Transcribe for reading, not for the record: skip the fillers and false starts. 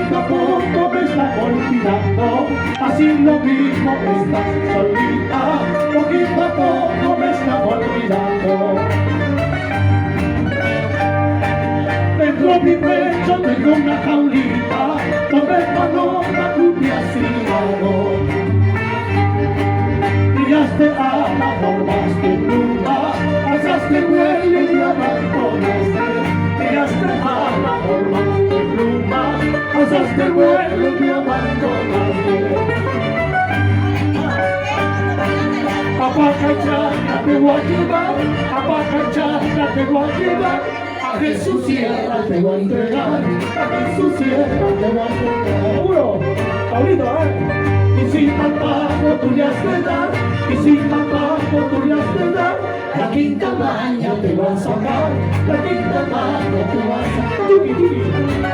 poquito a poco me está olvidando, así lo mismo estás solita, poquito a poco me está olvidando. Dentro de mi pecho tengo una jaulita, donde paloma tú me has tirado. Brillaste a la formaste pluma, alzaste vuelo y me abandonaste. Brillaste a la formaste pluma, alzaste vuelo y me abandonaste. A Pacachana te voy a llevar, a Pacachana te voy a llevar, a Jesús Sierra te voy a entregar, a Jesús Sierra te voy a entregar. Seguro, Pablito, y sin mal pago tú le has de dar, y sin mal pago tú le has de dar, la quinta maña te va a sacar, la quinta maña te va a sacar.